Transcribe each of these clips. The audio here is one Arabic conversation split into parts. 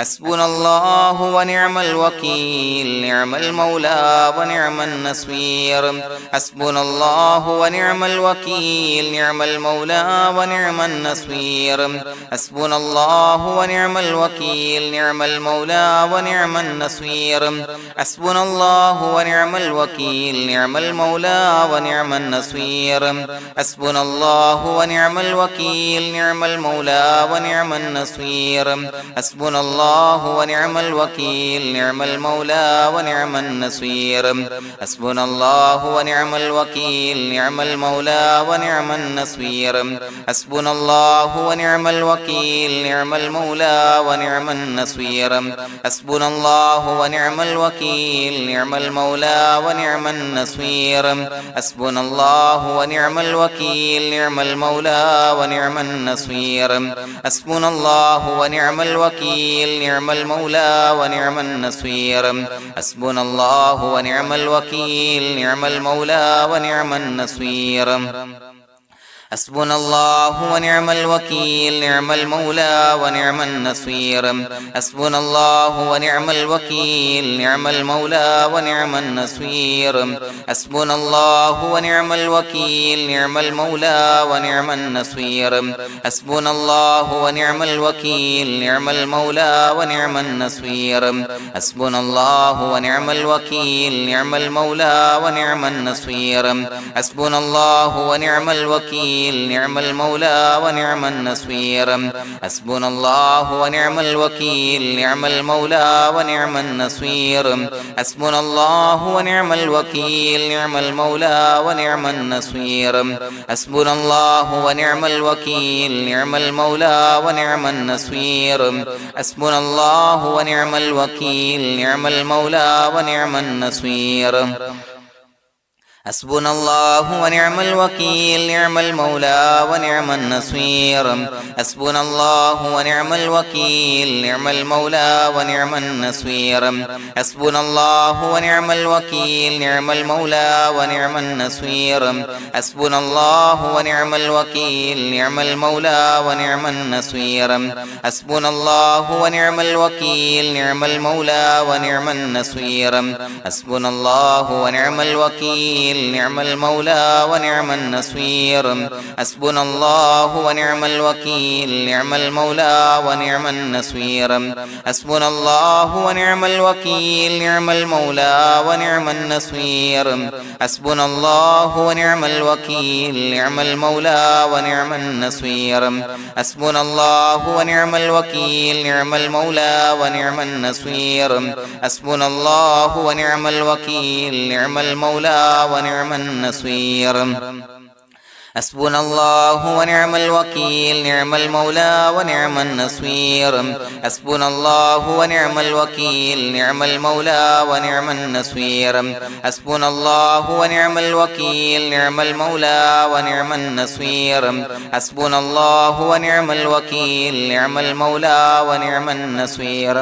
حسبنا الله ونعم الوكيل نعم المولى ونعم النصير حسبنا الله ونعم الوكيل نعم المولى ونعم النصير حسبنا الله ونعم الوكيل نعم المولى ونعم النصير حسبنا الله ونعم الوكيل نعم المولى ونعم النصير حسبنا الله ونعم الوكيل نعم المولى ونعم النصير حسبنا الله ونعم الوكيل نعم المولى ونعم النصير حسبنا الله ونعم الوكيل نعم المولى ونعم النصير حسبنا الله ونعم الوكيل نعم المولى ونعم النصير حسبنا الله ونعم الوكيل نعم المولى ونعم النصير حسبنا الله ونعم الوكيل نعم المولى ونعم النصير حسبنا الله ونعم الوكيل نعم المولى ونعم النصير حسبنا الله ونعم الوكيل نعم المولى ونعم النصير حسبنا الله ونعم الوكيل نعم المولى ونعم النصير حسبنا الله ونعم الوكيل نعم المولى ونعم النصير حسبنا الله ونعم الوكيل نعم المولى ونعم النصير حسبنا الله ونعم الوكيل نعم المولى ونعم النصير حسبنا الله ونعم الوكيل نعم المولى ونعم النصير حسبنا الله ونعم الوكيل نعم المولى ونعم النصير حسبنا الله ونعم الوكيل نعم المولى ونعم النصير حسبنا الله ونعم الوكيل نعم المولى ونعم النصير حسبنا الله ونعم الوكيل نعم المولى ونعم النصير حسبنا الله ونعم الوكيل نعم المولى ونعم النصير حسبنا الله ونعم الوكيل نعم المولى ونعم النصير حسبنا الله ونعم الوكيل نعم المولى ونعم النصير حسبنا الله ونعم الوكيل نعم المولى ونعم النصير حسبنا الله ونعم الوكيل نعم المولى ونعم النصير حسبنا الله ونعم الوكيل نعم المولى ونعم النصير حسبنا الله ونعم الوكيل نعم المولى ونعم النصير حسبنا الله ونعم الوكيل نعم المولى ونعم النصير حسبنا الله ونعم الوكيل نعم المولى ونعم النصير حسبنا الله ونعم الوكيل نعم المولى ونعم النصير حسبنا الله ونعم الوكيل نعم المولى ونعم النصير حسبنا الله ونعم الوكيل نعم المولى ونعم النصير حسبنا الله ونعم الوكيل نعم المولى ونعم النصير حسبنا الله ونعم الوكيل نعم المولى ونعم النصير حسبنا الله ونعم الوكيل نعم المولى ونعم النصير حسبنا الله ونعم الوكيل نعم المولى ونعم النصير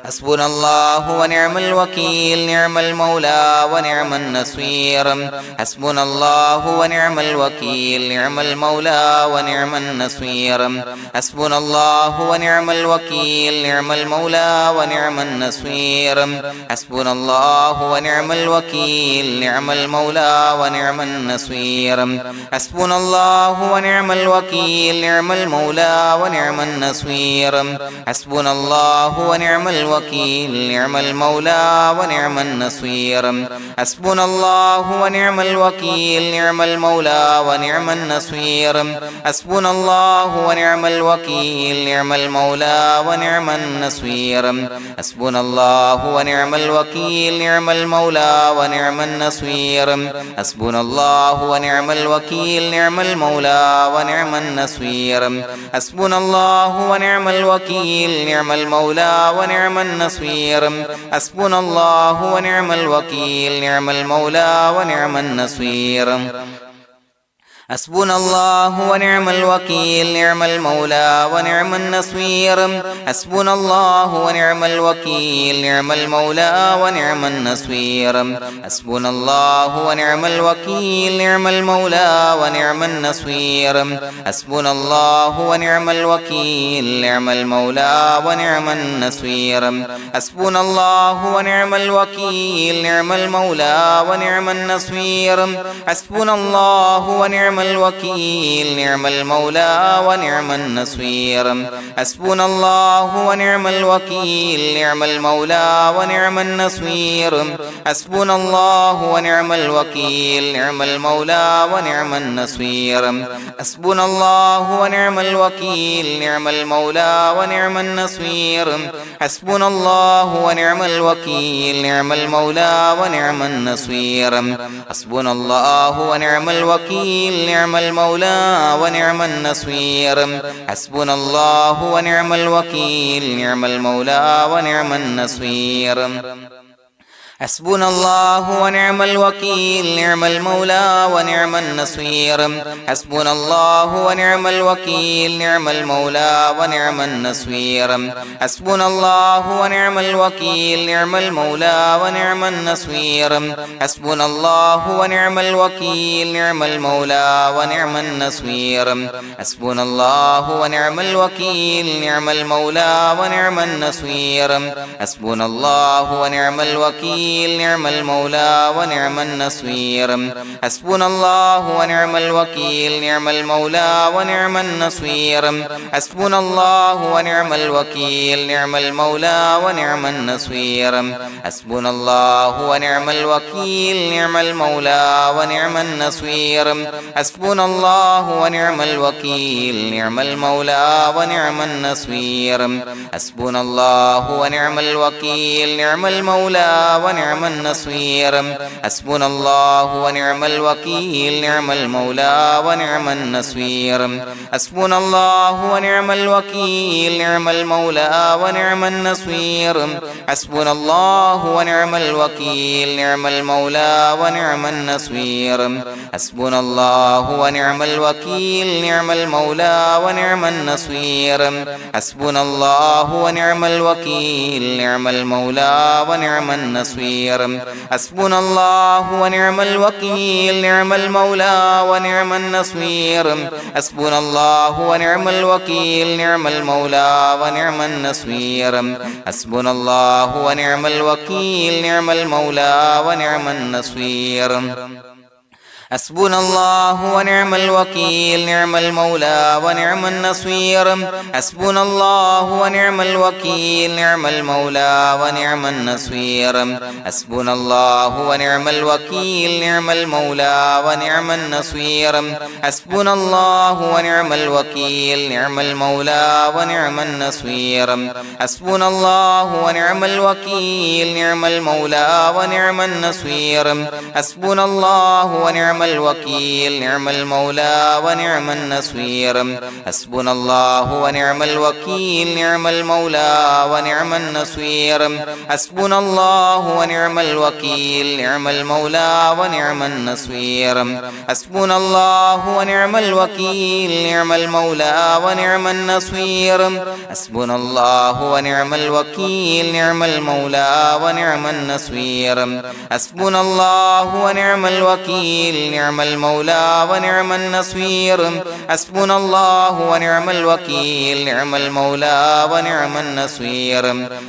حسبنا الله ونعم الوكيل نعم المولى ونعم النصير حسبنا الله ونعم الوكيل نعم المولى ونعم النصير حسبنا الله ونعم الوكيل نعم المولى ونعم النصير حسبنا الله ونعم الوكيل نعم المولى ونعم النصير حسبنا الله ونعم الوكيل نعم المولى ونعم النصير حسبنا الله ونعم الوكيل نعم المولى ونعم النصير حسبنا الله ونعم الوكيل نعم المولى ونعم النصير حسبنا الله ونعم الوكيل نعم المولى ونعم النصير حسبنا الله ونعم الوكيل نعم المولى ونعم النصير حسبنا الله ونعم الوكيل نعم المولى ونعم النصير حسبنا الله ونعم الوكيل نعم المولى ونعم النصير حسبنا الله ونعم الوكيل نعم المولى ونعم النصير حسبنا الله ونعم الوكيل نعم المولى ونعم النصير حسبنا الله ونعم الوكيل نعم المولى ونعم النصير حسبنا الله ونعم الوكيل نعم المولى ونعم النصير حسبنا الله ونعم الوكيل نعم المولى ونعم النصير حسبنا الله ونعم الوكيل نعم المولى ونعم النصير حسبنا الله ونعم الوكيل نعم المولى ونعم النصير حسبنا الله ونعم الوكيل نعم المولى ونعم النصير حسبنا الله ونعم الوكيل نعم المولى ونعم النصير حسبنا الله ونعم الوكيل نعم المولى ونعم النصير حسبنا الله ونعم الوكيل نعم المولى ونعم النصير حسبنا الله ونعم الوكيل نعم المولى ونعم النصير حسبنا الله ونعم الوكيل نعم المولى ونعم النصير حسبنا الله ونعم الوكيل نعم المولى ونعم النصير حسبنا الله ونعم الوكيل نعم المولى ونعم النصير حسبنا الله ونعم الوكيل نعم المولى ونعم النصير حسبنا الله ونعم الوكيل نعم المولى ونعم النصير حسبنا الله ونعم الوكيل نعم المولى ونعم النصير حسبنا الله ونعم الوكيل نعم المولى ونعم النصير حسبنا الله ونعم الوكيل نعم المولى ونعم النصير حسبنا الله ونعم الوكيل نعم المولى ونعم النصير حسبنا الله ونعم الوكيل نعم المولى ونعم النصير حسبنا الله ونعم الوكيل نعم المولى ونعم النصير حسبنا الله ونعم الوكيل نعم المولى ونعم النصير حسبنا الله ونعم الوكيل نعم المولى ونعم النصير حسبنا الله ونعم الوكيل نعم المولى ونعم النصير حسبنا الله ونعم الوكيل نعم المولى ونعم النصير حسبنا الله ونعم الوكيل نعم المولى ونعم النصير حسبنا الله ونعم الوكيل نعم المولى ونعم النصير حسبنا الله ونعم الوكيل نعم المولى ونعم النصير حسبنا الله ونعم الوكيل نعم المولى ونعم النصير حسبنا الله ونعم الوكيل نعم المولى ونعم النصير حسبنا الله ونعم الوكيل نعم المولى ونعم النصير حسبنا الله ونعم الوكيل نعم المولى ونعم النصير حسبنا الله ونعم الوكيل نعم المولى ونعم النصير حسبنا الله ونعم الوكيل نعم المولى ونعم النصير حسبنا الله ونعم الوكيل نعم المولى ونعم النصير حسبنا الله ونعم الوكيل نعم المولى ونعم النصير حسبنا الله ونعم الوكيل نعم المولى ونعم النصير حسبنا الله ونعم الوكيل نعم المولى ونعم النصير حسبنا الله ونعم الوكيل نعم المولى ونعم النصير حسبنا الله ونعم الوكيل نعم المولى ونعم النصير حسبنا الله ونعم الوكيل نعم المولى ونعم النصير حسبنا الله ونعم الوكيل نعم المولى ونعم النصير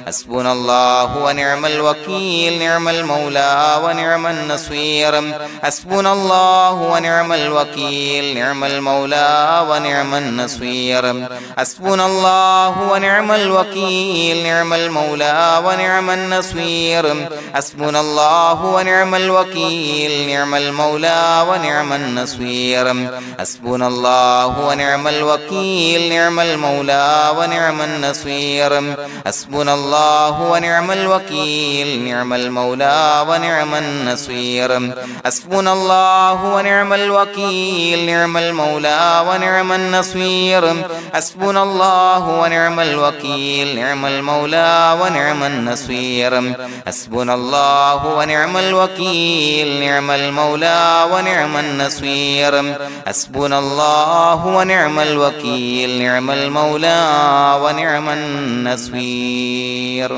حسبنا الله ونعم الوكيل نعم المولى ونعم النصير حسبنا الله ونعم الوكيل نعم المولى ونعم النصير حسبنا الله ونعم الوكيل نعم المولى ونعم النصير حسبنا الله ونعم الوكيل نعم المولى ونعم النصير حسبنا الله ونعم الوكيل نعم المولى ونعم النصير حسبنا الله ونعم الوكيل نعم المولى ونعم النصير حسبنا الله ونعم الوكيل نعم المولى ونعم النصير حسبنا الله ونعم الوكيل نعم المولى ونعم النصير حسبنا الله ونعم الوكيل نعم المولى ونعم النصير حسبنا الله ونعم الوكيل نعم المولى ونعم النصير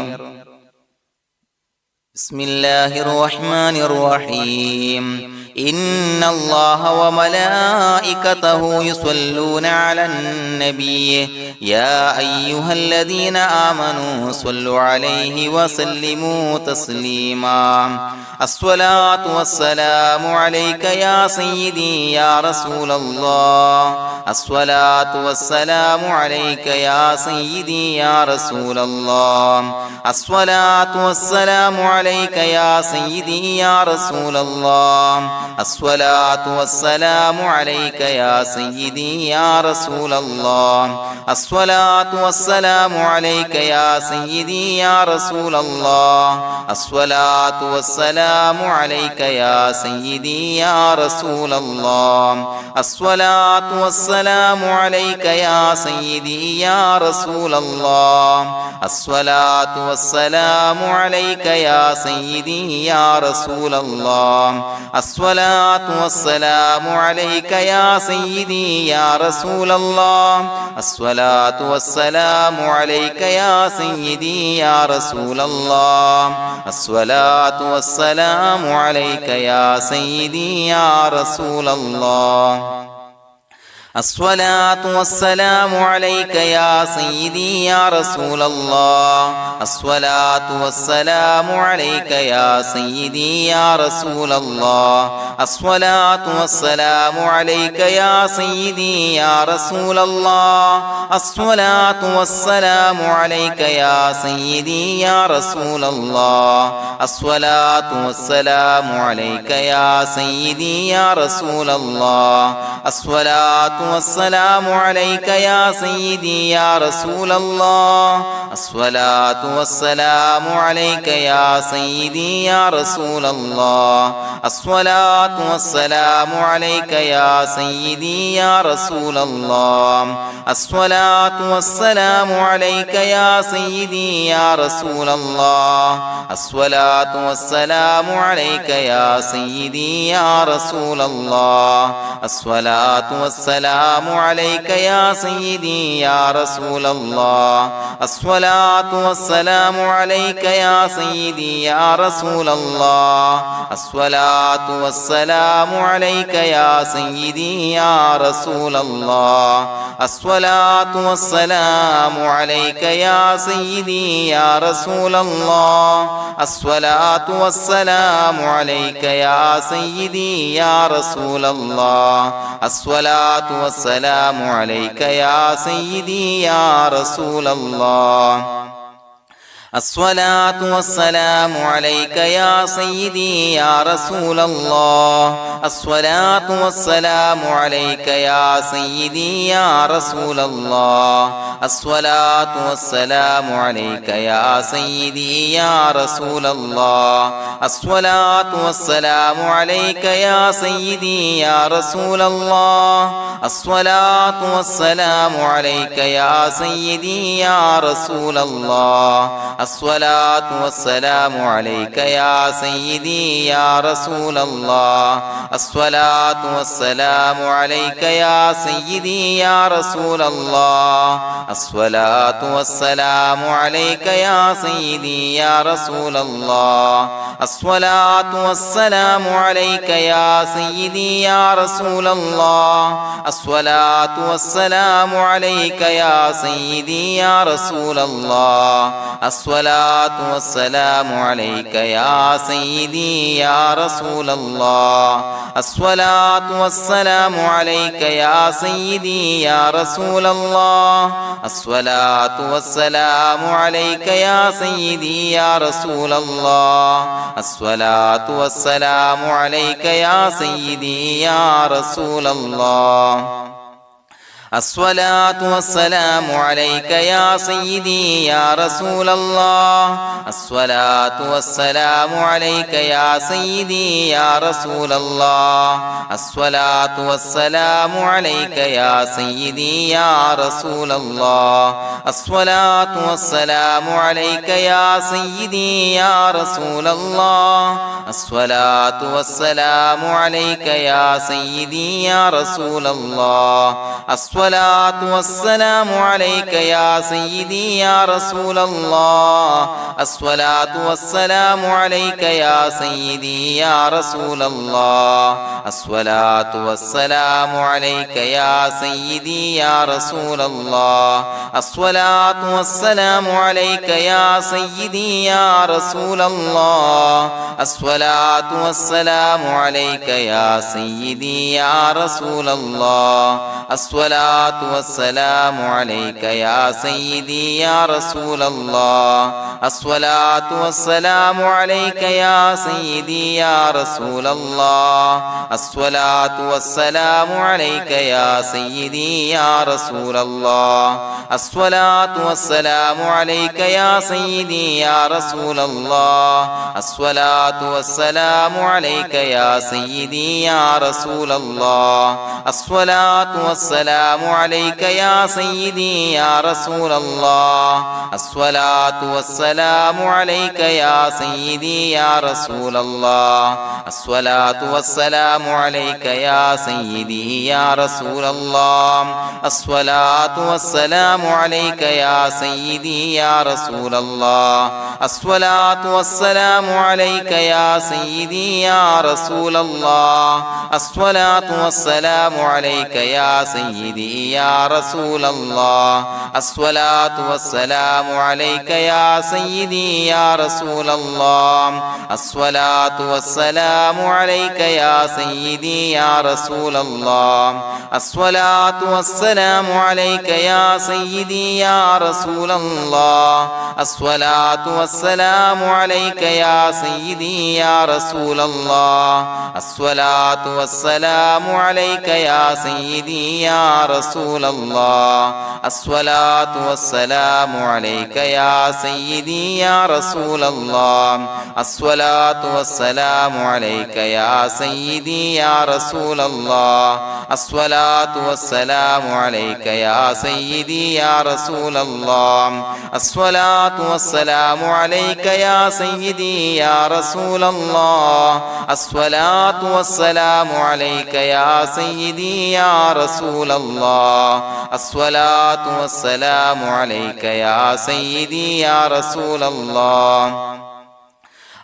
بسم الله الرحمن الرحيم إن الله وملائكته يصلون على النبي يا أيها الذين آمنوا صلوا عليه وسلموا تسليما الصلاة والسلام عليك يا سيدي يا رسول الله الصلاة والسلام عليك يا سيدي يا رسول الله الصلاة والسلام عليك يا سيدي يا رسول الله الصلاة والسلام عليك يا سيدي يا رسول الله الصلاة والسلام عليك يا سيدي يا رسول الله الصلاة والسلام عليك يا سيدي يا رسول الله الصلاة والسلام عليك يا سيدي يا رسول الله الصلاة والسلام عليك يا سيدي يا رسول الله الصلاة والسلام عليك يا سيدي يا رسول الله الصلاة والسلام عليك يا سيدي يا رسول الله الصلاة والسلام عليك يا سيدي يا رسول الله الصلاة والسلام عليك يا سيدي يا رسول الله الصلاة والسلام عليك يا سيدي يا رسول الله الصلاة والسلام عليك يا سيدي يا رسول الله الصلاة والسلام عليك يا سيدي يا رسول الله الصلاة والسلام عليك يا سيدي يا رسول الله الصلاة والسلام عليك يا سيدي يا رسول الله الصلاة والسلام عليك يا سيدي يا رسول الله الصلاة والسلام عليك يا سيدي يا رسول الله الصلاة والسلام عليك يا سيدي يا رسول الله الصلاة والسلام عليك يا سيدي يا رسول الله الصلاة والسلام عليك يا سيدي يا رسول الله الصلاة والسلام عليك يا سيدي يا رسول الله الصلاة والسلام عليك يا سيدي يا رسول الله الصلاة والسلام عليك يا سيدي يا رسول الله الصلاة والسلام عليك يا سيدي يا رسول الله الصلاة والسلام عليك يا سيدي يا رسول الله الصلاة والسلام عليك يا سيدي يا رسول الله الصلاة والسلام عليك يا سيدي يا رسول الله الصلاة والسلام عليك يا سيدي يا رسول الله الصلاة والسلام عليك يا سيدي يا رسول الله الصلاة والسلام عليك يا سيدي يا رسول الله الصلاة والسلام عليك يا سيدي يا رسول الله الصلاة والسلام عليك يا سيدي يا رسول الله الصلاة والسلام عليك يا سيدي يا رسول الله الصلاة والسلام عليك يا سيدي يا رسول الله الصلاة والسلام عليك يا سيدي يا رسول الله الصلاة والسلام عليك يا سيدي يا رسول الله الصلاة والسلام عليك يا سيدي يا رسول الله الصلاة والسلام عليك يا سيدي يا رسول الله الصلاة والسلام عليك يا سيدي يا رسول الله الصلاة والسلام عليك يا سيدي يا رسول الله الصلاة والسلام عليك يا سيدي يا رسول الله الصلاة والسلام عليك يا سيدي يا رسول الله الصلاة والسلام عليك يا سيدي يا رسول الله الصلاة والسلام عليك يا سيدي يا رسول الله الصلاة والسلام عليك يا سيدي يا رسول الله الصلاة والسلام عليك يا سيدي يا رسول الله الصلاة والسلام عليك يا سيدي يا رسول الله الصلاة والسلام عليك يا سيدي يا رسول الله الصلاة والسلام عليك يا سيدي يا رسول الله الصلاة والسلام عليك يا سيدي يا رسول الله الصلاة والسلام عليك يا سيدي يا رسول الله الصلاة والسلام عليك يا سيدي يا رسول الله الصلاة والسلام عليك يا سيدي يا رسول الله الصلاة والسلام عليك يا سيدي يا رسول الله الصلاة والسلام عليك يا سيدي يا رسول الله الصلاة والسلام عليك يا سيدي يا رسول الله الصلاة والسلام عليك يا سيدي يا رسول الله الصلاة والسلام عليك يا سيدي يا رسول الله الصلاة والسلام عليك يا سيدي يا رسول الله الصلاة والسلام عليك يا سيدي يا رسول الله الصلاة والسلام عليك يا سيدي يا رسول الله الصلاة والسلام عليك يا سيدي يا رسول الله الصلاة والسلام عليك يا سيدي يا رسول الله الصلاة والسلام عليك يا سيدي يا رسول الله الصلاة والسلام عليك يا سيدي يا رسول الله الصلاة والسلام عليك يا سيدي يا رسول الله الصلاة والسلام عليك يا سيدي يا رسول الله الصلاة والسلام عليك يا سيدي يا رسول الله الصلاة والسلام عليك يا سيدي يا رسول الله الصلاة والسلام عليك يا سيدي يا رسول الله الصلاة والسلام عليك يا سيدي يا رسول الله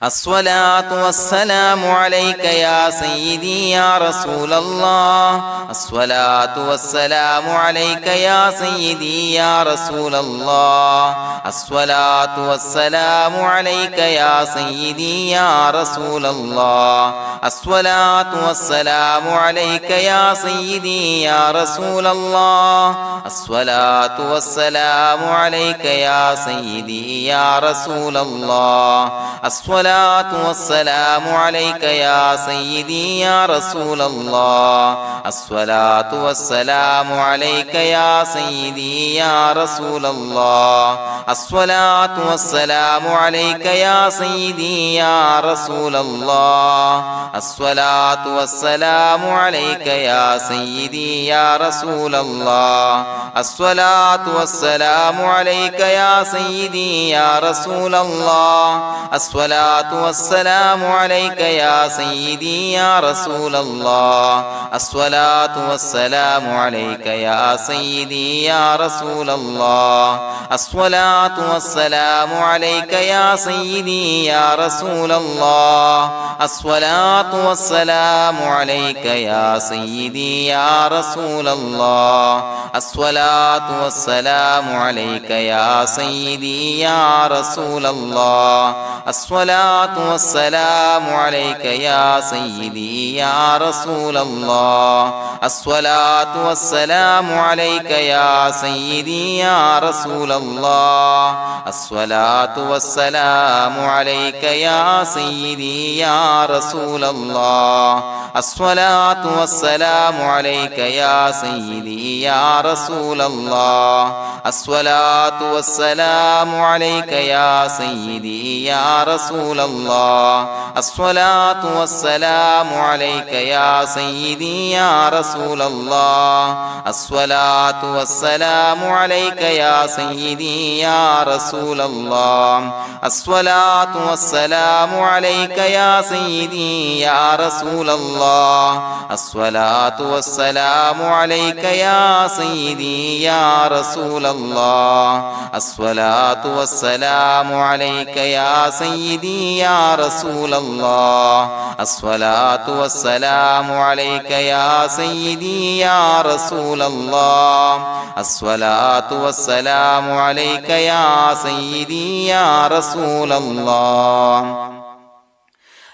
الصلاة والسلام عليك يا سيدي يا رسول الله الصلاة والسلام عليك يا سيدي يا رسول الله الصلاة والسلام عليك يا سيدي يا رسول الله الصلاة والسلام عليك يا سيدي يا رسول الله الصلاة والسلام عليك يا سيدي يا رسول الله الصلاة والسلام عليك يا سيدي يا رسول الله الصلاة والسلام عليك يا سيدي يا رسول الله الصلاة والسلام عليك يا سيدي يا رسول الله الصلاة والسلام عليك يا سيدي يا رسول الله الصلاة والسلام عليك يا سيدي يا رسول الله الصلاة والسلام عليك يا سيدي يا رسول الله الصلاة والسلام عليك يا سيدي يا رسول الله الصلاة والسلام عليك يا سيدي يا رسول الله الصلاة والسلام عليك يا سيدي يا رسول الله الصلاة والسلام عليك يا سيدي يا رسول الله الصلاة الصلاة والسلام عليك يا سيدي يا رسول الله الصلاة والسلام عليك يا سيدي يا رسول الله الصلاة والسلام عليك يا سيدي يا رسول الله الصلاة والسلام عليك يا سيدي يا رسول الله الصلاة والسلام عليك يا سيدي يا رسول الله الصلاة والسلام عليك يا سيدي يا رسول الله الصلاة والسلام عليك يا سيدي يا رسول الله الصلاة والسلام عليك يا سيدي يا رسول الله الصلاة والسلام عليك يا سيدي يا رسول الله الصلاة والسلام عليك يا سيدي يا رسول الله الصلاة والسلام عليك يا سيدي يا رسول الله الصلاة والسلام عليك يا سيدي يا رسول الله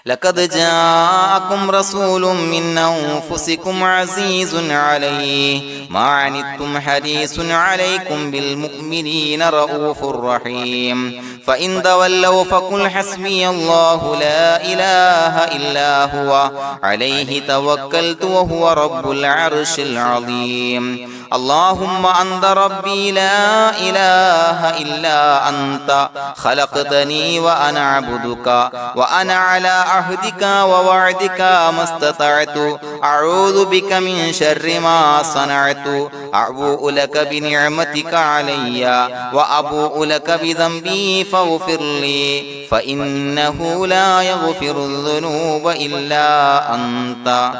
لقد جاءكم رسول من أنفسكم عزيز عليه ما عنتم حريص عليكم بالمؤمنين رؤوف رحيم فإن تولوا فقل حسبي الله لا إله إلا هو عليه توكلت وهو رب العرش العظيم اللهم أنت ربي لا إله إلا أنت خلقتني وأنا عبدك وأنا على عهدك ووعدك ما استطعت أعوذ بك من شر ما صنعت أبوء لك بنعمتك علي وأبوء لك بذنبي فاغفر لي فإنه لا يغفر الذنوب إلا أنت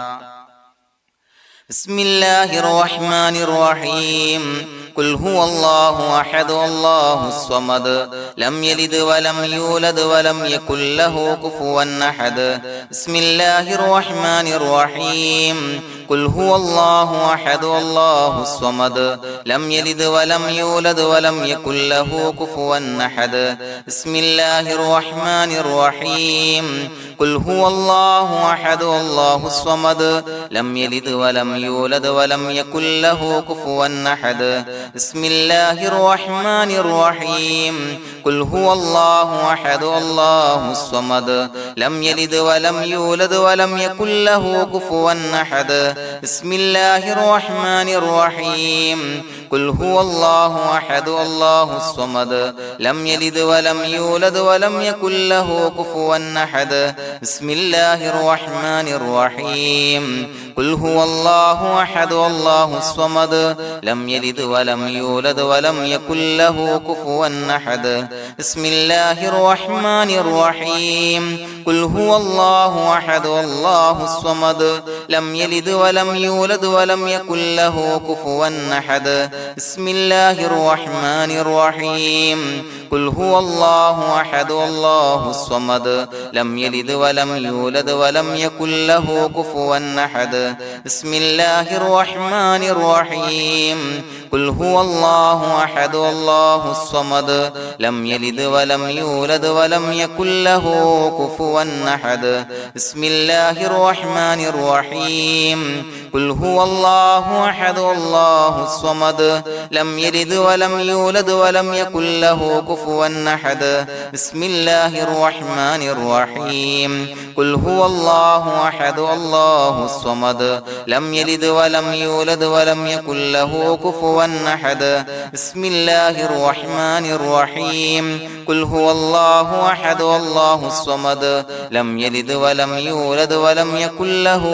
بسم الله الرحمن الرحيم قل هو الله أحد الله الصمد لم يلد ولم يولد ولم يكن له كفوا أحد بسم الله الرحمن الرحيم قل هو الله أحد الله الصمد لم يلد ولم يولد ولم يكن له كفوا أحد بسم الله الرحمن الرحيم قل هو الله أحد الله الصمد لم يلد ولم يولد ولم يكن له كفوا أحد بسم الله الرحمن الرحيم قل هو الله أحد الله الصمد لم يلد ولم يولد ولم يكن له كفوا أحد بسم الله الرحمن الرحيم قل هو الله أحد الله الصمد لم يلد ولم يولد ولم يكن له كفوا أحد بسم الله الرحمن الرحيم قل هو الله أحد الله الصمد لم يلد ولم يولد ولم يكن له كفوا أحد بسم الله الرحمن الرحيم قل هو الله أحد الله الصمد لم يلد ولم يولد ولم يكن له كفوا أحد بسم الله الرحمن الرحيم قل هو الله أحد الله الصمد لم يلد ولم يولد ولم يكن له كفوا أحد بسم الله الرحمن الرحيم قل هو الله أحد الله الصمد لم يلد ولم يولد ولم يكن له كفوا أحد بسم الله الرحمن الرحيم قل هو الله أحد الله الصمد لم يلد ولم يولد ولم يكن له كفوا أحد بسم الله الرحمن الرحيم قل هو الله أحد الله الصمد لم يلد ولم يولد ولم يكن له كفوا أحد بسم الله الرحمن الرحيم قل هو الله أحد الله الصمد لم يلد ولم يولد ولم يكن له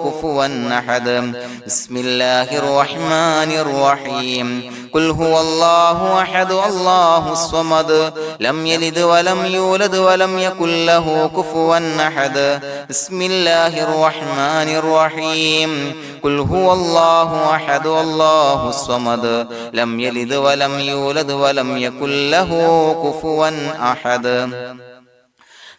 كفوا أحد بسم الله الرحمن الرحيم قل هو الله أحد الله الصمد لم يلد ولم يولد ولم يكن له كفوا أحد بسم الله الرحمن الرحيم قل هو الله أحد الله الصمد لم يلد ولم يولد ولم يكن له كفوا أحد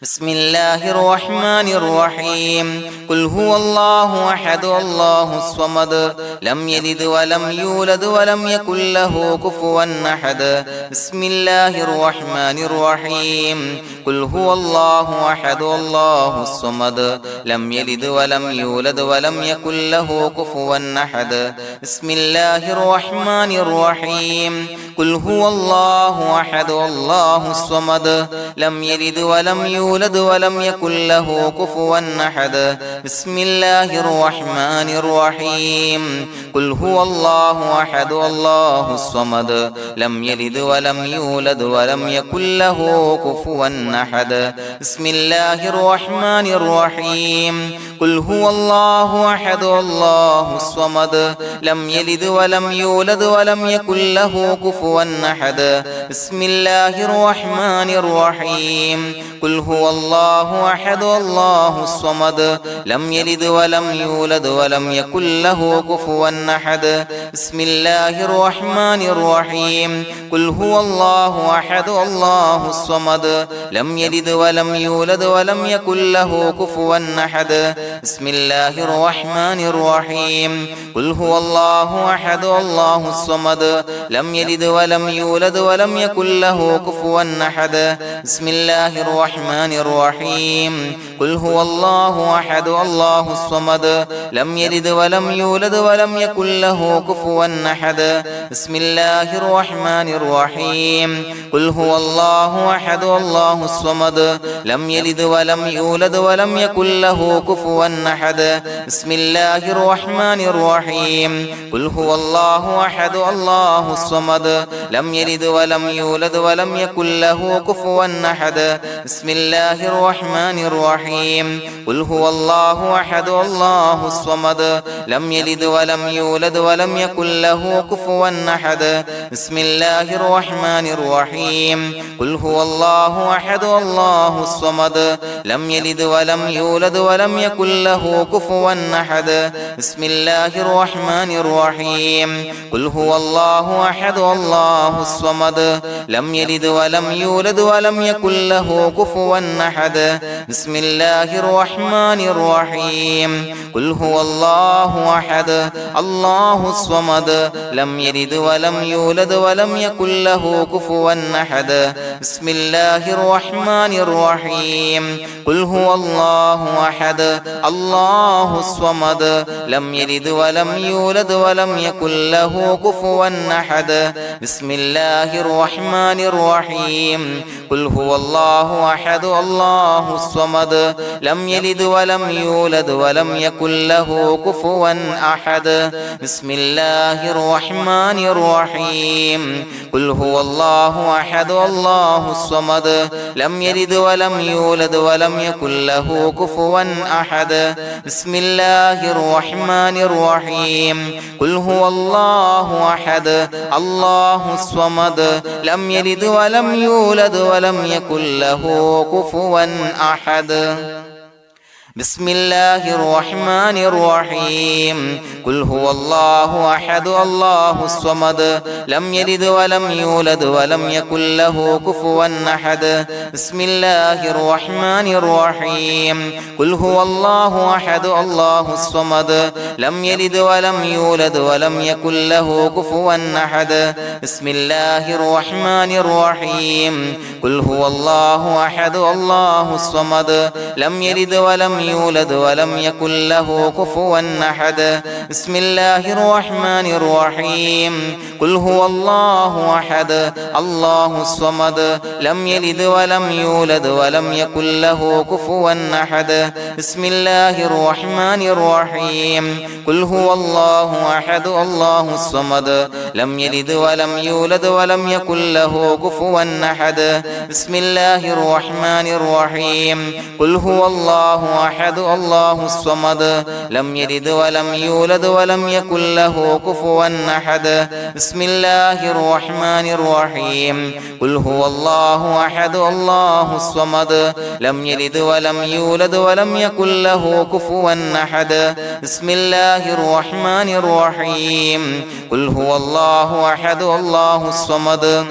بسم الله الرحمن الرحيم قل هو الله أحد الله الصمد لم يلد ولم يولد ولم يكن له كفوا أحد بسم الله الرحمن الرحيم قل هو الله أحد الله الصمد لم يلد ولم يولد ولم يكن له كفوا أحد بسم الله الرحمن الرحيم قل هو الله أحد الله الصمد لم يلد ولم يولد ولم يكن له كفوا أحد بسم الله الرحمن الرحيم قل هو الله أحد الله الصمد لم يلد ولم يولد ولم يكن له كفوا أحد بسم الله الرحمن الرحيم قل هو الله أحد الله الصمد لم يلد ولم يولد ولم يكن له كفوا أحد بسم الله الرحمن الرحيم قل هو الله أحد الله الصمد لم يلد ولم يولد ولم يكن له كفوا أحد بسم الله الرحمن الرحيم قل هو الله أحد الله الصمد لم يلد ولم يولد ولم يكن له كفوا أحد بسم الله الرحمن الرحيم قل هو الله أحد الله الصمد لم يلد ولم يولد ولم يكن له كفوا أحد بسم الله الرحمن الرحيم قل هو الله أحد الله الصمد لم يلد ولم يولد ولم يكن له كفوا أحد بسم الله الرحمن الرحيم قل هو الله أحد الله الصمد لم يلد ولم يولد ولم يكن له كفوا أحد بسم الله الرحمن الرحيم قل هو الله أحد الله الصمد لم يلد ولم يولد ولم يكن له كفوا أحد بسم الله الرحمن الرحيم قل هو الله أحد الله الصمد لم يلد ولم يولد ولم يكن له كفوا أحد بسم الله الرحمن الرحيم قل هو الله أحد الله الصمد لم يلد ولم يولد ولم يكن له كفوا أحد بسم الله الرحمن الرحيم قل هو الله أحد الله الصمد لم يلد ولم يولد ولم يكن له كفوا أحد بسم الله الرحمن الرحيم قل هو الله أحد الله الصمد لم يلد ولم يولد ولم يكن له كفوا أحد بسم الله الرحمن الرحيم قل هو الله أحد الله الصمد لم يلد ولم يولد ولم يكن له كفوا أحد بسم الله الرحمن الرحيم قل هو الله أحد الله الصمد لم يلد ولم يولد ولم يكن له كفوا أحد بسم الله الرحمن الرحيم قل هو الله أحد الله الصمد لم يلد ولم يولد ولم يكن له كفوا أحد بسم الله الرحمن الرحيم قل هو الله أحد الله الصمد لم يلد ولم يولد ولم يكن له كفوا أحد بسم الله الرحمن الرحيم قل هو الله أحد الله الصمد لم يلد ولم يولد ولم يكن له كفوا أحد بسم الله الرحمن الرحيم قل هو الله أحد الله الصمد لم يلد ولم يولد ولم يكن له كفوا أحد بسم الله الرحمن الرحيم قل هو الله أحد الله الصمد لم يلد ولم يولد ولم يكن له كفوا أحد بسم الله الرحمن الرحيم قل هو الله أحد الله الصمد لم يلد ولم يولد ولم يكن له كفوا أحد بسم الله الرحمن الرحيم قل هو الله أحد الله الصمد لم يلد ولم يولد ولم يكن له كفوا أحد بسم الله الرحمن الرحيم قل هو الله أحد الله الصمد لم يلد ولم يولد ولم يكن له كفوا أحد بسم الله الرحمن الرحيم قل هو الله أحد الله الصمد لم يلد ولم يولد ولم يكن له كفوا أحد بسم الله الرحمن الرحيم قل هو الله أحد الله الصمد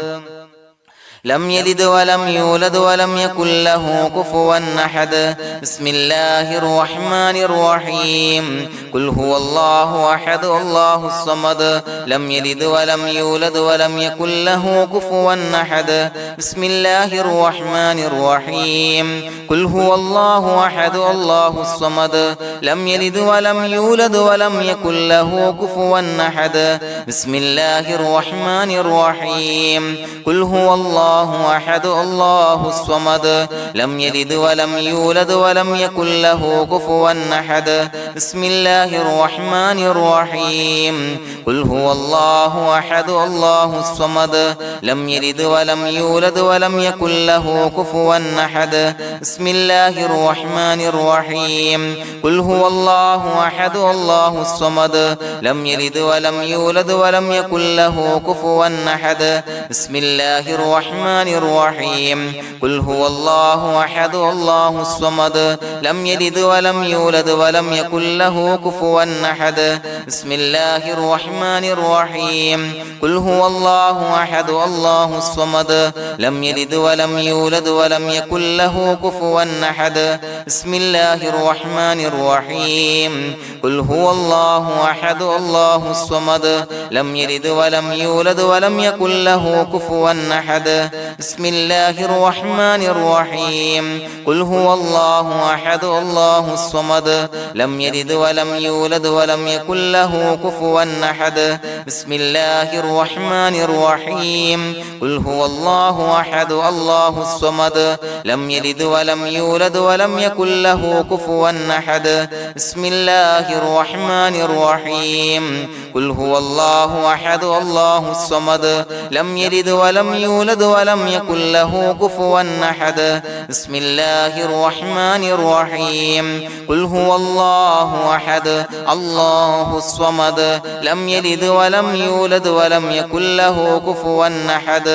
لم يلد ولم يولد ولم يكن له كفوا أحد بسم الله الرحمن الرحيم قل هو الله أحد الله الصمد لم يلد ولم يولد ولم يكن له كفوا أحد بسم الله الرحمن الرحيم قل هو الله أحد الله الصمد لم يلد ولم يولد ولم يكن له كفوا أحد بسم الله الرحمن الرحيم قل هو الله أحد الله الصمد لم يلد ولم يولد ولم يكن له كفوا أحد بسم الله الرحمن الرحيم قل هو الله أحد الله الصمد لم يلد ولم يولد ولم يكن له كفوا أحد بسم الله الرحمن الرحيم قل هو الله أحد الله الصمد لم يلد ولم يولد ولم يكن له كفوا أحد بسم الله الرحمن الرحيم قل هو الله أحد الله الصمد لم يلد ولم يولد ولم يكن له كفوا أحد بسم الله الرحمن الرحيم قل هو الله أحد الله الصمد لم يلد ولم يولد ولم يكن له كفوا أحد بسم الله الرحمن الرحيم قل هو الله أحد الله الصمد لم يلد ولم يولد ولم يكن له كفوا أحد بسم الله الرحمن الرحيم قل هو الله أحد الله الصمد لم يلد ولم يولد ولم يكن له كفوا أحد بسم الله الرحمن الرحيم قل هو الله أحد الله الصمد لم يلد ولم يولد ولم يكن له كفوا أحد بسم الله الرحمن الرحيم قل هو الله أحد الله الصمد لم يلد ولم يولد ولم يكن له كفوا أحد بسم الله الرحمن الرحيم قل هو الله أحد الله الصمد لم يلد ولم يولد ولم يكن له كفوا أحد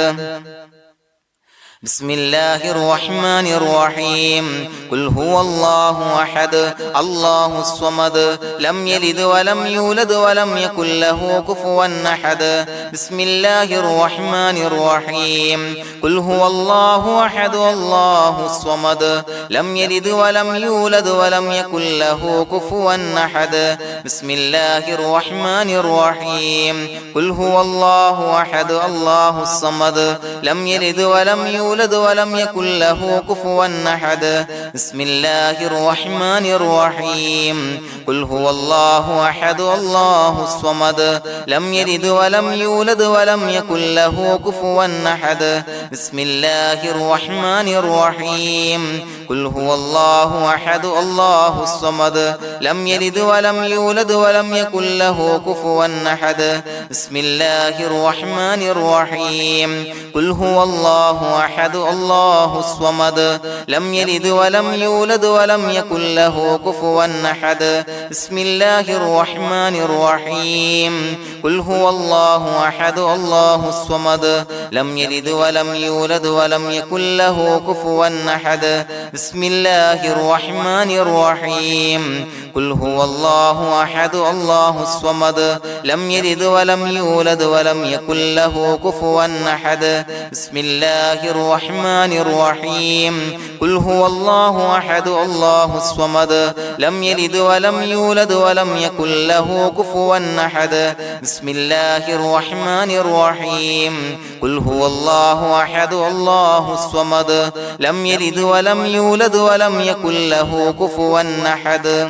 بسم الله الرحمن الرحيم قل هو الله أحد الله الصمد لم يلد ولم يولد ولم يكن له كفوا أحد بسم الله الرحمن الرحيم قل هو الله أحد الله الصمد لم يلد ولم يولد ولم يكن له كفوا أحد بسم الله الرحمن الرحيم قل هو الله أحد الله الصمد لم يلد ولم يولد ولم يكن له كفوا أحد بسم الله الرحمن الرحيم قل هو الله أحد الله الصمد لم يلد ولم يولد ولم يكن له كفوا أحد بسم الله الرحمن الرحيم قل هو الله أحد الله الصمد لم يلد ولم يولد ولم يكن له كفوا أحد بسم الله الرحمن الرحيم قل هو الله أحد الله الصمد لم يلد ولم يولد ولم يكن له كفوا أحد بسم الله الرحمن الرحيم قل هو الله أحد الله الصمد لم يلد ولم يولد ولم يكن له كفوا أحد بسم الله الرحمن الرحيم قل هو الله أحد الله الصمد لم يلد ولم يولد ولم يكن له كفوا أحد بسم الله الرحمن الرحيم قل هو الله أحد الله الصمد لم يلد ولم يولد ولم يكن له كفوا أحد بسم الله الرحمن الرحيم قل هو الله أحد الله الصمد لم يلد ولم يولد ولم يكن له كفوا أحد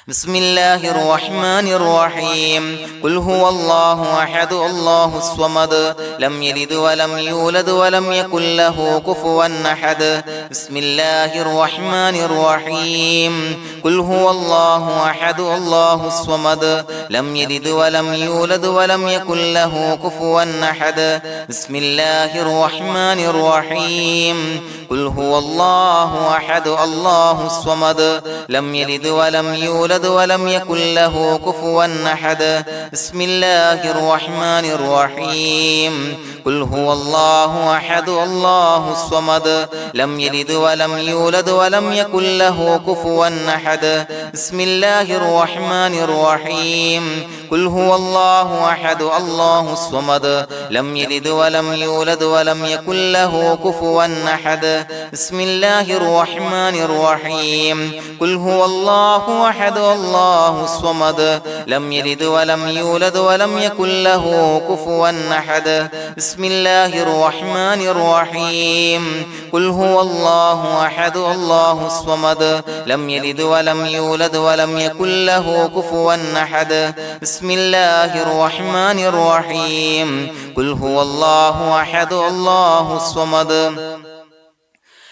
بسم الله الرحمن الرحيم قل هو الله أحد الله الصمد لم يلد ولم يولد ولم يكن له كفوا أحد بسم الله الرحمن الرحيم قل هو الله أحد الله الصمد لم يلد ولم يولد ولم يكن له كفوا أحد بسم الله الرحمن الرحيم قل هو الله أحد الله الصمد لم يلد ولم يولد يولد ولم يكن له كفوا أحد بسم الله الرحمن الرحيم قل هو الله أحد الله الصمد لم يلد ولم يولد ولم يكن له كفوا أحد بسم الله الرحمن الرحيم قل هو الله أحد الله الصمد لم يلد ولم يولد ولم يكن له كفوا أحد بسم الله الرحمن الرحيم قل هو الله أحد الله الصمد لم يلد ولم يولد ولم يكن له كفوا أحد بسم الله الرحمن الرحيم قل هو الله أحد الله الصمد لم يلد ولم يولد ولم يكن له كفوا أحد بسم الله الرحمن الرحيم قل هو الله أحد الله الصمد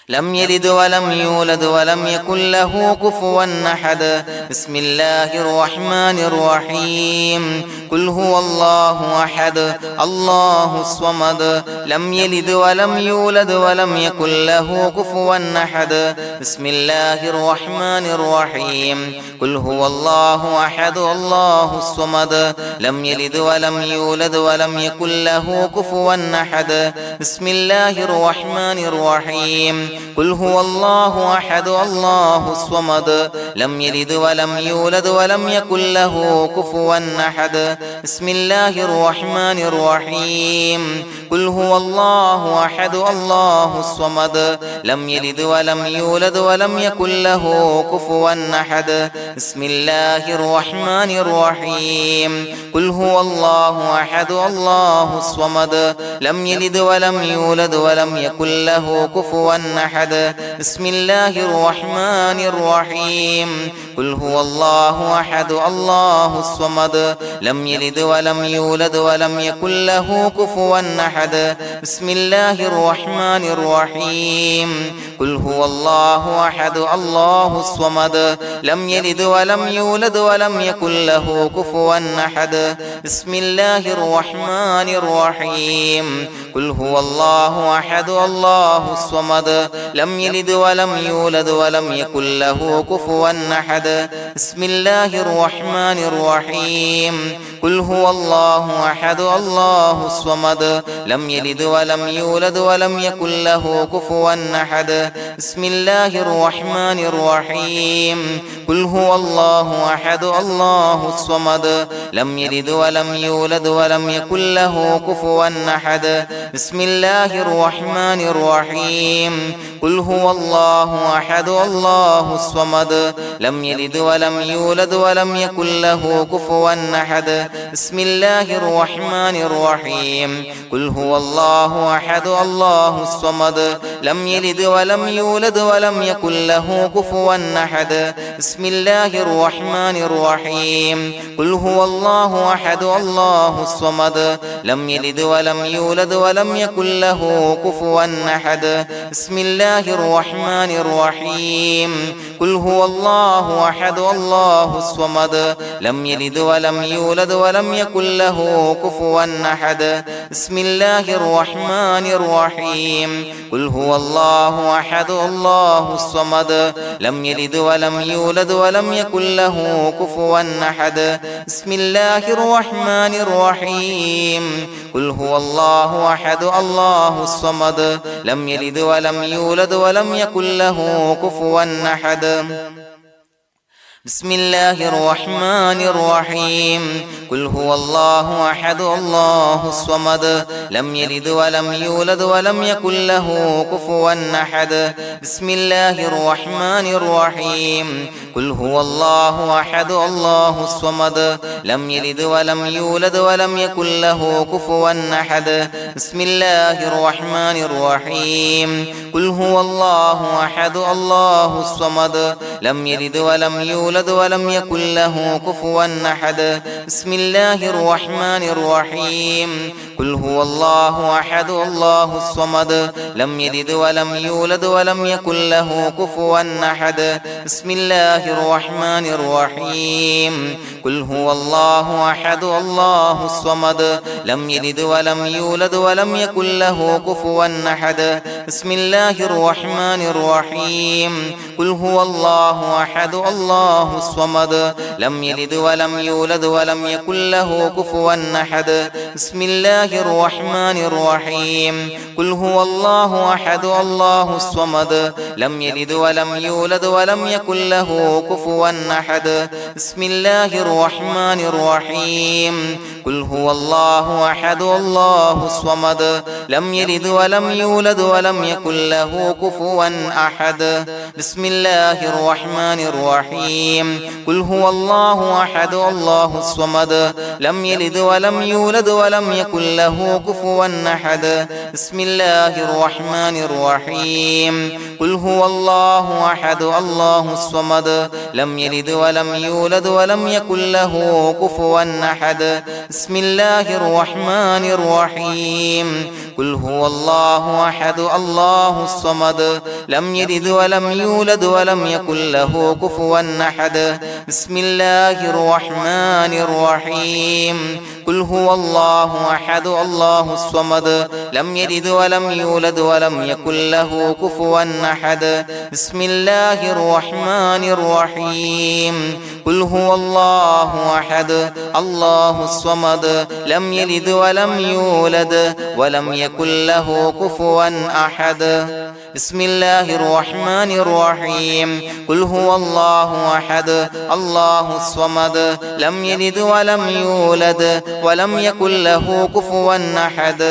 لم يلد ولم يولد ولم يكن له كفوا أحد بسم الله الرحمن الرحيم قل هو الله أحد الله الصمد لم يلد ولم يولد ولم يكن له كفوا أحد بسم الله الرحمن الرحيم قل هو الله أحد الله الصمد لم يلد ولم يولد ولم يكن له كفوا أحد بسم الله الرحمن الرحيم قل هو الله أحد الله الصمد لم يلد ولم يولد ولم يكن له كفوا أحد بسم الله الرحمن الرحيم قل هو الله أحد الله الصمد لم يلد ولم يولد ولم يكن له كفوا أحد بسم الله الرحمن الرحيم قل هو الله أحد الله الصمد لم يلد ولم يولد ولم يكن له كفوا أحد بسم الله الرحمن الرحيم قل هو الله أحد الله الصمد لم يلد ولم يولد ولم يكن له كفوا أحد بسم الله الرحمن الرحيم قل هو الله أحد الله الصمد لم يلد ولم يولد ولم يكن له كفوا أحد بسم الله الرحمن الرحيم قل هو الله أحد الله الصمد لم يلد ولم يولد ولم يكن له كفوا أحد بسم الله الرحمن الرحيم قل هو الله أحد الله الصمد لم يلد ولم يولد ولم يكن له كفوا أحد بسم الله الرحمن الرحيم قل هو الله أحد الله الصمد لم يلد ولم يولد ولم يكن له كفوا أحد بسم الله الرحمن الرحيم قل هو الله أحد الله الصمد لم يلد ولم يولد ولم يكن له كفوا أحد بسم الله الرحمن الرحيم قل هو الله أحد الله الصمد لم يلد ولم يولد ولم يكن له كفوا أحد بسم الله الرحمن الرحيم قل هو الله أحد الله الصمد لم يلد ولم يولد ولم يكن له كفوا أحد بسم الله الرحمن الرحيم قل هو الله أحد الله الصمد لم يلد ولم يولد ولم يكن له كفوا أحد بسم الله الرحمن الرحيم قل هو الله أحد الله الصمد لم يلد ولم يولد ولم يكن له كفوا أحد بسم الله الرحمن الرحيم قل هو الله أحد الله الصمد لم يلد ولم يولد ولم يكن له كفوا أحد بسم الله الرحمن الرحيم قل هو الله أحد الله الصمد لم يلد ولم يولد ولم يكن له كفوا أحد بسم الله الرحمن الرحيم قل هو الله أحد الله الصمد لم يلد ولم يولد ولم يكن له كفوا أحد بسم الله الرحمن الرحيم قل هو الله أحد الله الصمد لم يلد ولم يولد ولم يكن له كفوا أحد بسم الله الرحمن الرحيم قل هو الله أحد الله الصمد لم يلد ولم يولد ولم يكن له كفوا أحد بسم الله الرحمن الرحيم قل هو الله أحد الله الصمد لم يلد ولم يولد ولم يكن له كفوا أحد بسم الله الرحمن الرحيم قل هو الله الله أحد الله الصمد لم يلد ولم يولد ولم يكن له كفوا أحد بسم الله الرحمن الرحيم قل هو الله أحد الله الصمد لم يلد ولم يولد ولم يكن له كفوا أحد بسم الله الرحمن الرحيم قل هو الله أحد الله الصمد لم يلد ولم يولد ولم يكن له كفوا أحد بسم الله الرحمن الرحيم قل هو الله أحد الله الصمد لم يلد ولم يولد ولم يكن له كفوا أحد بسم الله الرحمن الرحيم قل هو الله أحد الله الصمد لم يلد ولم يولد ولم يكن له كفوا أحد بسم الله الرحمن الرحيم قل هو الله أحد الله الصمد لم يلد ولم يولد ولم يكن له كفوا أحد بسم الله الرحمن الرحيم قل هو الله أحد الله الصمد لم يلد ولم يولد ولم يكن له كفوا أحد بسم الله الرحمن الرحيم قل هو الله أحد الله الصمد لم يلد ولم يولد ولم يكن له كفوا أحد بسم الله الرحمن الرحيم قل هو الله أحد الله الصمد لم يلد ولم يولد ولم يكن له كفوا أحد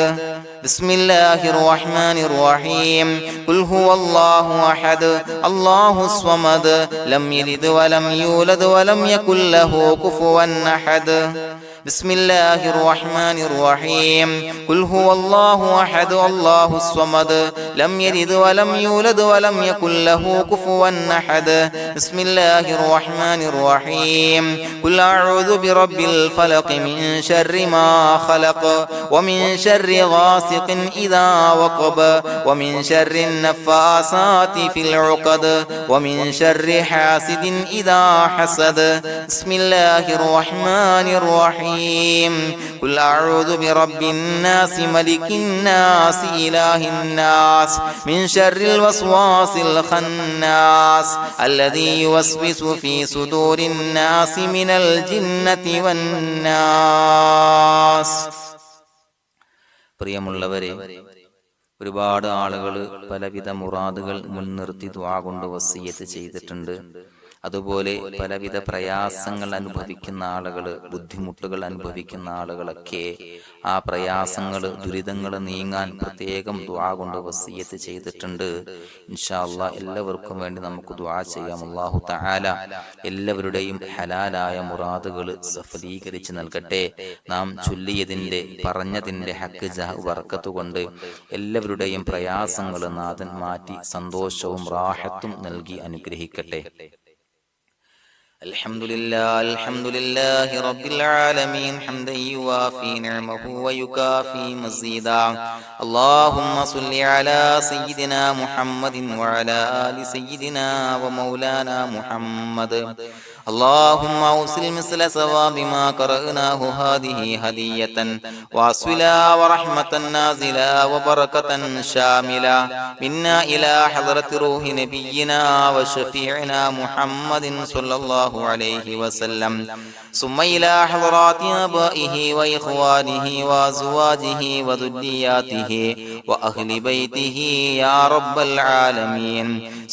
بسم الله الرحمن الرحيم قل هو الله أحد الله الصمد لم يلد ولم يولد ولم يكن له كفوا أحد بسم الله الرحمن الرحيم قل هو الله أحد الله الصمد لم يلد ولم يولد ولم يكن له كفوا أحد بسم الله الرحمن الرحيم قل أعوذ برب الفلق من شر ما خلق ومن شر غاسق إذا وقب ومن شر النفاثات في العقد ومن شر حاسد إذا حسد بسم الله الرحمن الرحيم قل أعوذ برب الناس ملك الناس إله الناس من شر الوسواس الخناس الذي يوسوس في صدور الناس من الجنة والناس. പ്രിയമുള്ളവരെ, ഒരുപാട് ആളുകൾ പലവിധ മുറാദുകൾ മുൻനിർത്തി ദുആ കൊണ്ട് വസിയ്യത്ത് ചെയ്തിട്ടുണ്ട്. അതുപോലെ പലവിധ പ്രയാസങ്ങൾ അനുഭവിക്കുന്ന ആളുകൾ, ബുദ്ധിമുട്ടുകൾ അനുഭവിക്കുന്ന ആളുകളൊക്കെ ആ പ്രയാസങ്ങൾ, ദുരിതങ്ങൾ നീങ്ങാൻ പ്രത്യേകം ദുആ കൊണ്ട് വസിയ്യത്ത് ചെയ്തിട്ടുണ്ട്. ഇൻഷാ അല്ലാഹ് എല്ലാവർക്കും വേണ്ടി നമുക്ക് ദുആ ചെയ്യാം. അല്ലാഹു തആല എല്ലാവരുടെയും ഹലാലായ മുറാദുകൾ സഫലീകരിച്ച് നൽകട്ടെ. നാം ചൊല്ലിയതിന്റെ, പറഞ്ഞതിന്റെ ഹക്ക് ജാഹ് ബർക്കത്ത് കൊണ്ട് എല്ലാവരുടെയും പ്രയാസങ്ങൾ നാഥൻ മാറ്റി സന്തോഷവും റാഹത്തും നൽകി അനുഗ്രഹിക്കട്ടെ. الحمد لله رب العالمين حمدا يوافي نعمه ويكافي مزيدا. اللهم صل على سيدنا محمد وعلى آل سيدنا ومولانا محمد. اللهم أوصل مثل ثواب ما قرأناه هذه هدية واصلا ورحمة نازلا وبركة شاملة منا إلى حضرة روح نبينا وشفيعنا محمد صلى الله عليه وسلم، ثم إلى حضرات آبائه وإخوانه وأزواجه وذرياته وأهل بيته يا رب العالمين،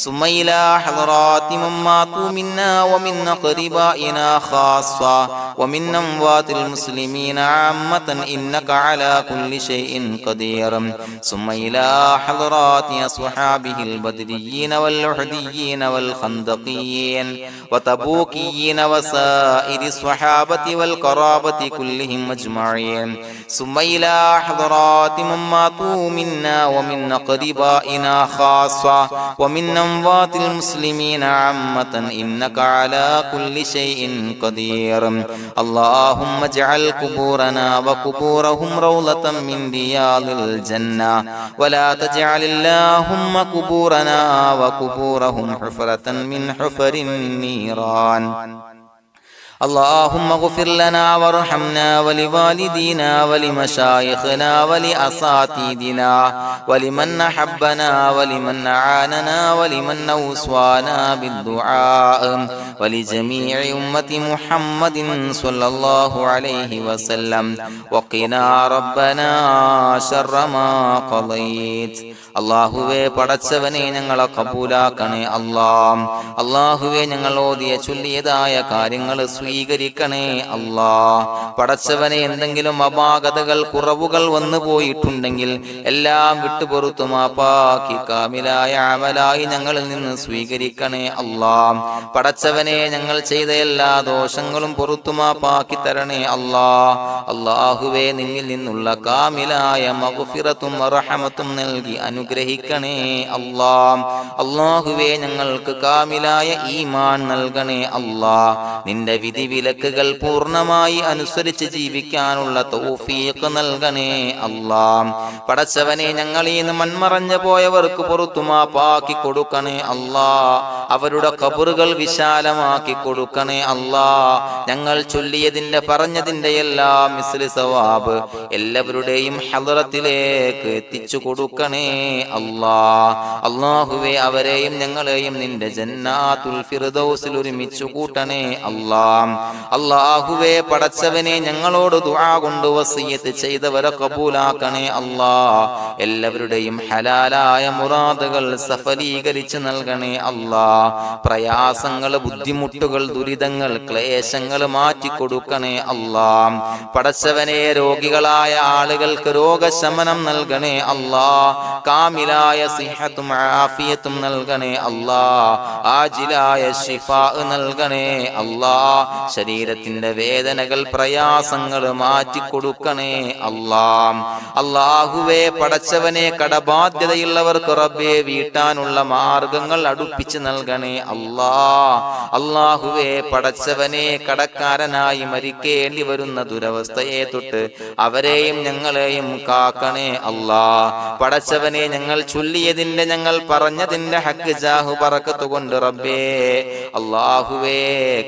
ثم إلى حضرات من ماتوا منا ومن أقربائنا خاصة ومن أموات المسلمين عامة إنك على كل شيء قدير، ثم إلى حضرات أصحابه البدريين والأحديين والخندقيين وتبوكيين وسائر الصحابة والقرابة كلهم أجمعين، ثم إلى حضرات من ماتوا منا ومن أقربائنا خاصة ومن أموات المسلمين عامة إنك على كل شيء قدير. اللهم اجعل قبورنا وقبورهم روضة من رياض الجنة، ولا تجعل اللهم قبورنا وقبورهم حفرة من حفر النيران. اللهم اغفر لنا وارحمنا ولوالدينا ولمشايخنا ولأساتذتنا ولمن أحبنا ولمن أعاننا ولمن أوصانا بالدعاء ولجميع أمة محمد صلى الله عليه وسلم وقنا ربنا شر ما قضيت. അള്ളാഹുവേ പടച്ചവനെ ഞങ്ങളെ കബൂലാക്കണേ അല്ലാഹ്. അള്ളാഹുവേ ഞങ്ങൾ ഓതിയ ചൊല്ലിയതായ കാര്യങ്ങൾ സ്വീകരിക്കണേ അല്ലാഹ്. പടച്ചവനെ എന്തെങ്കിലും അപാകതകൾ കുറവുകൾ വന്നു പോയിട്ടുണ്ടെങ്കിൽ എല്ലാം വിട്ടുപൊറുത്തു മാപ്പാക്കി കാമിലായ അമലായി ഞങ്ങളിൽ നിന്ന് സ്വീകരിക്കണേ അല്ലാഹ്. പടച്ചവനെ ഞങ്ങൾ ചെയ്ത എല്ലാ ദോഷങ്ങളും പൊറുത്തു മാപ്പാക്കി തരണേ അല്ലാഹ്. അള്ളാഹുവേ നിന്നിൽ നിന്നുള്ള കാമിലായ മഗ്ഫിറത്തും റഹമത്തും നൽകി അനുഗ്രഹിക്കണേ അല്ലാഹ്. അല്ലാഹുവേ ഞങ്ങൾക്ക് കാമിലായ ഈമാൻ നൽകണേ അല്ലാഹ്. നിന്റെ വിധി വിലക്കുകൾ പൂർണ്ണമായി അനുസരിച്ച് ജീവിക്കാനുള്ള തൗഫീഖ് നൽകണേ അല്ലാഹ്. പടച്ചവനെ ഞങ്ങളിൽ നിന്ന് മൺമറഞ്ഞു പോയവർക്ക് പുറത്തു മാപ്പാക്കി കൊടുക്കണേ അല്ലാഹ്. അവരുടെ ഖബറുകൾ വിശാലമാക്കി കൊടുക്കണേ അല്ലാഹ്. ഞങ്ങൾ ചൊല്ലിയതിന്റെ പറഞ്ഞതിന്റെ എല്ലാം മിസ്ലി സവാബ് എല്ലാവരുടെയും ഹളറത്തിലേക്ക് എത്തിച്ചു കൊടുക്കണേ അല്ലാഹ്. അല്ലാഹുവേ അവരെയും ഞങ്ങളെയും നിന്റെ ജന്നാത്തുൽ ഫിർദൗസിൽ ഒരുമിച്ചു കൂട്ടണേ അല്ലാഹ്. അല്ലാഹുവേ പടച്ചവനെ ഞങ്ങളോട് ദുആ കൊണ്ട് വസിയത്ത് ചെയ്തവരെ കബൂലാക്കണേ അല്ലാഹ്. എല്ലാവരുടെയും ഹലാലായ മുറാദുകൾ സഫലീകരിച്ച് നൽകണേ അല്ലാഹ്. പ്രയാസങ്ങൾ, ബുദ്ധിമുട്ടുകൾ, ദുരിതങ്ങൾ, ക്ലേശങ്ങൾ മാറ്റിക്കൊടുക്കണേ അല്ലാഹ്. പടച്ചവനെ രോഗികളായ ആളുകൾക്ക് രോഗശമനം നൽകണേ അല്ലാഹ്. കാമിലായ സിഹത്തും ആഫിയത്തും നൽകണേ അല്ലാഹ്. ആജിലായ ശിഫാ നൽകണേ അല്ലാഹ്. ശരീരത്തിന്റെ വേദനകൾ, പ്രയാസങ്ങൾ മാറ്റിക്കൊടുക്കണേ അല്ലാഹ്. അല്ലാഹുവേ പടച്ചവനെ കടബാധ്യതയുള്ളവർക്ക് റബ്ബേ വീട്ടാനുള്ള മാർഗങ്ങൾ അടുപ്പിച്ച് നൽകണേ അല്ലാഹ്. അല്ലാഹുവേ പടച്ചവനെ കടക്കാരനായി മരിക്കേണ്ടി വരുന്ന ദുരവസ്ഥയെ തൊട്ട് അവരെയും ഞങ്ങളെയും കാക്കണേ അല്ലാഹ്. പടച്ചവനെ ഞങ്ങൾ ചൊല്ലിയതിന്റെ, ഞങ്ങൾ പറഞ്ഞതിന്റെ ഹക്ക് ജാഹു ബറക്കത്ത് കൊണ്ട് റബ്ബേ അല്ലാഹുവേ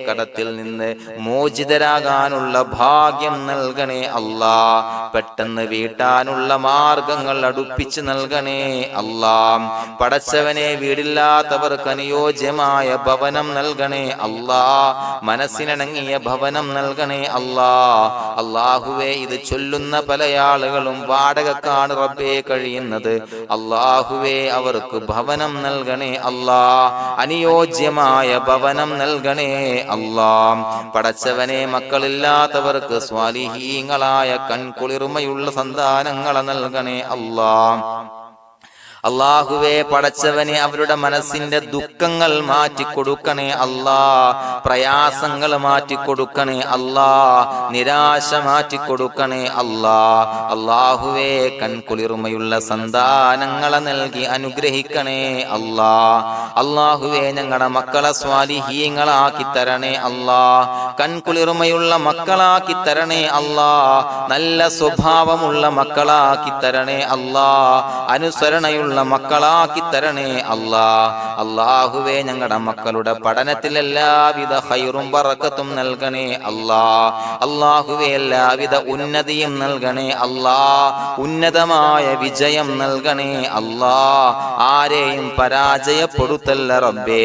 കടത്തിൽ നിന്ന് മോചിതരാകാനുള്ള ഭാഗ്യം നൽകണേ അല്ലാഹ്. പെട്ടെന്ന് വീട്ടാനുള്ള മാർഗങ്ങൾ അടുപ്പിച്ച് നൽകണേ അല്ലാഹ്. പടച്ചവനെ വീടില്ലാത്തവർക്ക് അനുയോജ്യമായ ഭവനം നൽകണേ അല്ലാഹ്. മനസ്സിനിണങ്ങിയ ഭവനം നൽകണേ അല്ലാഹ്. അല്ലാഹുവേ ഇത് ചൊല്ലുന്ന പല ആളുകളും വാടകക്കാണ് റബ്ബേ കഴിയുന്നത്. അല്ലാഹുവേ അവർക്ക് ഭവനം നൽകണേ അല്ലാഹ്. അനുയോജ്യമായ ഭവനം നൽകണേ അല്ലാഹ്. പടച്ചവനെ മക്കളില്ലാത്തവർക്ക് സ്വാലിഹീങ്ങളായ കൺകുളിർമയുള്ള സന്താനങ്ങളെ നൽകണേ അല്ലാഹ്. അല്ലാഹുവേ പടച്ചവനെ അവരുടെ മനസ്സിന്റെ ദുഃഖങ്ങൾ മാറ്റിക്കൊടുക്കണേ അല്ലാഹ്. പ്രയാസങ്ങൾ മാറ്റിക്കൊടുക്കണേ അല്ലാഹ്. നിരാശ മാറ്റിക്കൊടുക്കണേ അല്ലാഹ്. അല്ലാഹുവേ കൺകുളിർമയുള്ള സന്താനങ്ങളെ നൽകി അനുഗ്രഹിക്കണേ അല്ലാഹ്. അല്ലാഹുവേ ഞങ്ങളുടെ മക്കളെ സ്വാലിഹീങ്ങളാക്കി തരണേ അല്ലാഹ്. കൺകുളിർമയുള്ള മക്കളാക്കി തരണേ അല്ലാഹ്. നല്ല സ്വഭാവമുള്ള മക്കളാക്കി തരണേ അല്ലാഹ്. അനുസരണയുള്ള മക്കളാക്കി തരണേ അല്ലാഹ്. അല്ലാഹുവേ ഞങ്ങളുടെ മക്കളുടെ പഠനത്തിൽ എല്ലാവിധ ഖൈറും ബറക്കത്തും നൽകണേ അല്ലാഹ്. അല്ലാഹുവേ എല്ലാവിധ ഉന്നതിയും നൽകണേ അല്ലാഹ്. ഉന്നതമായ വിജയം നൽകണേ അല്ലാഹ്. ആരെയും പരാജയപ്പെടുത്തല്ല റബ്ബേ.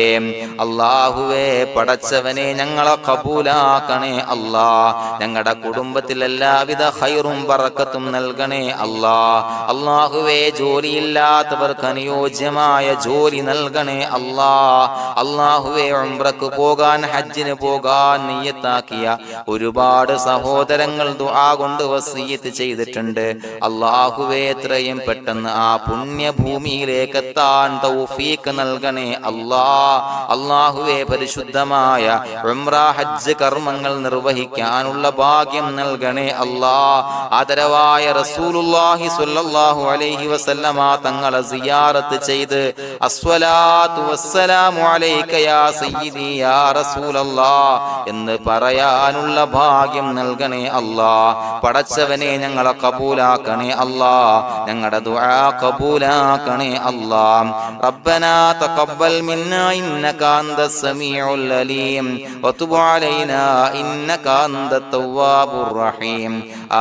അല്ലാഹുവേ പടച്ചവനെ ഞങ്ങളെ കബൂലാക്കണേ അല്ലാഹ്. ഞങ്ങളുടെ കുടുംബത്തിൽ എല്ലാവിധ ഖൈറും ബറക്കത്തും നൽകണേ അല്ലാഹ്. അല്ലാഹുവേ ജോലിയില്ലാത്ത അനുയോജ്യമായ ജോലി നൽകണേ അല്ലാഹ്. അല്ലാഹുവേ ഉംറക്ക് പോകാൻ, ഹജ്ജിന് പോകാൻ നിയ്യത്താക്കിയ ഒരുപാട് സഹോദരങ്ങൾ ദുആ കൊണ്ട് വസിയത്ത് ചെയ്തിട്ടുണ്ട്. അല്ലാഹുവേ എത്രയും പെട്ടെന്ന് ആ പുണ്യഭൂമിയിലേക്ക് എത്താൻ തൗഫീഖ് നൽകണേ അല്ലാഹ്. അല്ലാഹുവേ പരിശുദ്ധമായ ഉംറ ഹജ്ജ് കർമ്മങ്ങൾ നിർവഹിക്കാനുള്ള ഭാഗ്യം നൽകണേ അല്ലാഹ്. ആദരവായ റസൂലുള്ളാഹി സ്വല്ലല്ലാഹു അലൈഹി വസല്ലമ തങ്ങളെ സിയാറത്ത് ചെയ്ത് അസ്സലാത്തു വസ്സലാമു അലൈക യാ സയ്യിദി യാ റസൂലല്ലാഹ് എന്ന് പറയാനുള്ള ഭാഗ്യം നൽകണേ അല്ലാഹ്. പടച്ചവനെ ഞങ്ങളെ കബൂലാക്കണേ അല്ലാഹ്, ഞങ്ങളുടെ ദുആ കബൂലാക്കണേ അല്ലാഹ്. റബ്ബനാ തഖബ്ബൽ മിന്നാ ഇന്നക അന്തസ് സമീഉൽ അലീം വതുബ് അലൈനാ ഇന്നക അന്തത് തവ്വാബുർ റഹീം.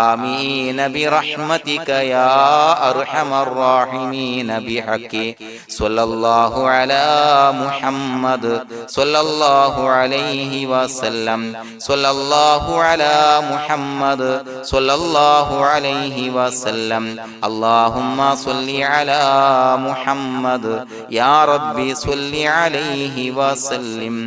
ആമീൻ ബിറഹ്മതിക യാ അർഹമർ റഹീമീൻ ബിഹഖി സ്വല്ലല്ലാഹു അലാ മുഹമ്മദ് സ്വല്ലല്ലാഹു അലൈഹി വസല്ലം സ്വല്ലല്ലാഹു അലാ മുഹമ്മദ് സ്വല്ലല്ലാഹു അലൈഹി വസല്ലം. അല്ലാഹുമ്മ സ്വല്ലി അലാ മുഹമ്മദ് യാ റബ്ബി സ്വല്ലി അലൈഹി വസല്ലം.